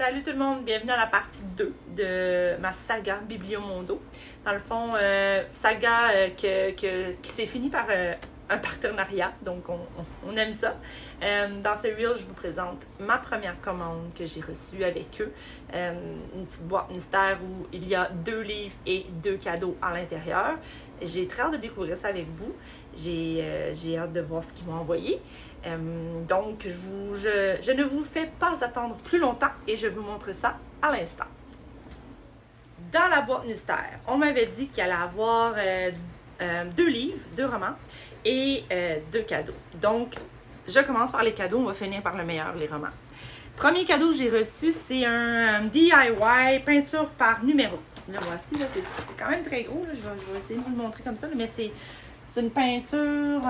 Salut tout le monde, bienvenue à la partie 2 de ma saga Bibliomondo. Dans le fond, saga qui s'est finie par un partenariat, donc on aime ça. Dans ce reel, je vous présente ma première commande que j'ai reçue avec eux. Une petite boîte mystère où il y a 2 livres et 2 cadeaux à l'intérieur. J'ai très hâte de découvrir ça avec vous. J'ai hâte de voir ce qu'ils m'ont envoyé. Donc, je ne vous fais pas attendre plus longtemps et je vous montre ça à l'instant. Dans la boîte mystère, on m'avait dit qu'il allait avoir 2 livres, 2 romans et 2 cadeaux. Donc, je commence par les cadeaux, on va finir par le meilleur, les romans. Premier cadeau que j'ai reçu, c'est un DIY peinture par numéro. Là, voici, là, c'est quand même très gros. Là. Je vais essayer de vous le montrer comme ça, mais c'est une peinture,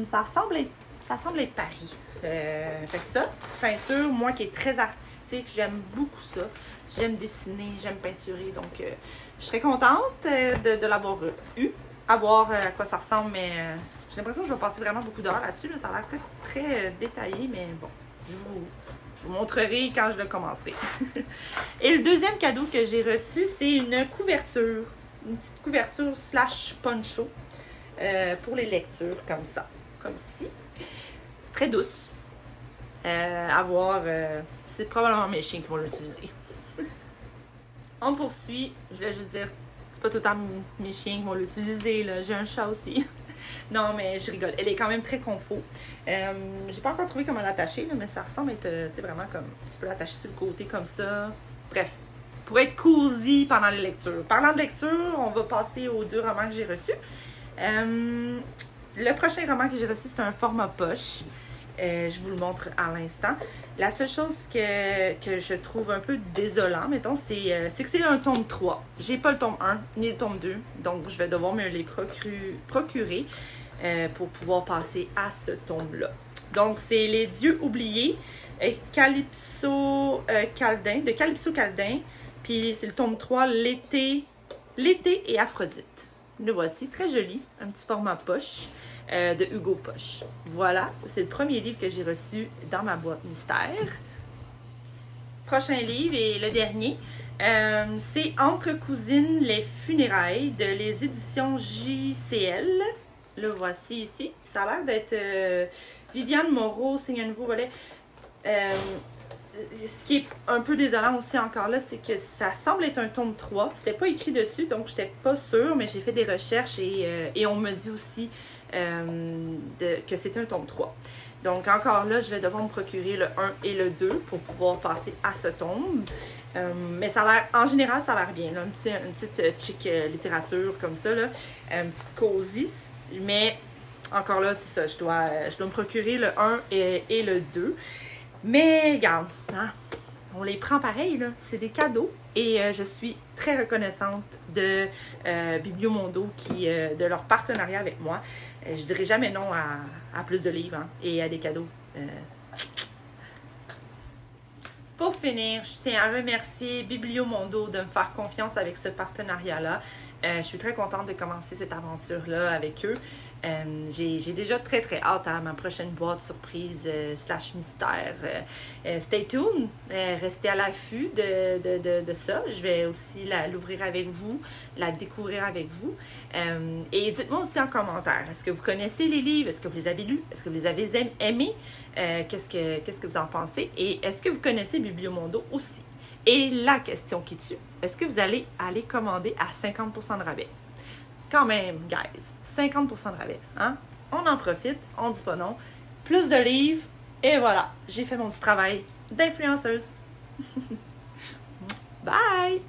ça semble être Paris. Fait que ça, peinture, moi qui est très artistique, j'aime beaucoup ça. J'aime dessiner, j'aime peinturer, donc je serais contente de l'avoir eu, à voir à quoi ça ressemble, mais j'ai l'impression que je vais passer vraiment beaucoup d'heures là-dessus. Là. Ça a l'air très détaillé, mais bon, je vous montrerai quand je le commencerai. Et le deuxième cadeau que j'ai reçu, c'est une couverture, une petite couverture / poncho pour les lectures, comme ça, comme ci. Très douce. À voir, c'est probablement mes chiens qui vont l'utiliser. On poursuit. Je voulais juste dire, c'est pas tout le temps mes chiens qui vont l'utiliser, là. J'ai un chat aussi. Non, mais je rigole. Elle est quand même très confort. J'ai pas encore trouvé comment l'attacher, mais ça ressemble à être, tu sais, vraiment comme, tu peux l'attacher sur le côté comme ça. Bref, pour être cosy pendant les lectures. Parlant de lecture, on va passer aux 2 romans que j'ai reçus. Le prochain roman que j'ai reçu, c'est un format poche. Je vous le montre à l'instant. La seule chose que je trouve un peu désolant, mettons, c'est que c'est un tome 3. J'ai pas le tome 1 ni le tome 2, donc je vais devoir me les procurer pour pouvoir passer à ce tome-là. Donc, c'est Les Dieux oubliés, Calypso Caldin, puis c'est le tome 3, L'été et Aphrodite. Le voici, très joli, un petit format poche. De Hugo Poche. Voilà, ça c'est le premier livre que j'ai reçu dans ma boîte mystère. Prochain livre et le dernier, c'est Entre cousines, les funérailles de les éditions JCL. Le voici ici. Ça a l'air d'être Viviane Moreau, signe un nouveau volet. Ce qui est un peu désolant aussi encore là, c'est que ça semble être un tome 3. C'était pas écrit dessus, donc j'étais pas sûre, mais j'ai fait des recherches et on me dit aussi que c'était un tome 3. Donc encore là, je vais devoir me procurer le 1 et le 2 pour pouvoir passer à ce tome. Mais ça a l'air, en général, ça a l'air bien. Là, une petite chic littérature comme ça, là, une petite cosy. Mais encore là, c'est ça, je dois me procurer le 1 et le 2. Mais regarde, hein, on les prend pareil, là. C'est des cadeaux. Et je suis très reconnaissante de Bibliomondo de leur partenariat avec moi. Je dirais jamais non à plus de livres hein, et à des cadeaux. Pour finir, je tiens à remercier Bibliomondo de me faire confiance avec ce partenariat-là. Je suis très contente de commencer cette aventure-là avec eux. J'ai déjà très hâte à ma prochaine boîte surprise / mystère. Stay tuned, restez à l'affût de ça. Je vais aussi l'ouvrir avec vous, la découvrir avec vous. Et dites-moi aussi en commentaire, est-ce que vous connaissez les livres? Est-ce que vous les avez lus? Est-ce que vous les avez aimés? Qu'est-ce que vous en pensez? Et est-ce que vous connaissez Bibliomondo aussi? Et la question qui tue, est-ce que vous allez aller commander à 50% de rabais? Quand même, guys, 50% de rabais, hein? On en profite, on dit pas non. Plus de livres, et voilà, j'ai fait mon petit travail d'influenceuse. Bye!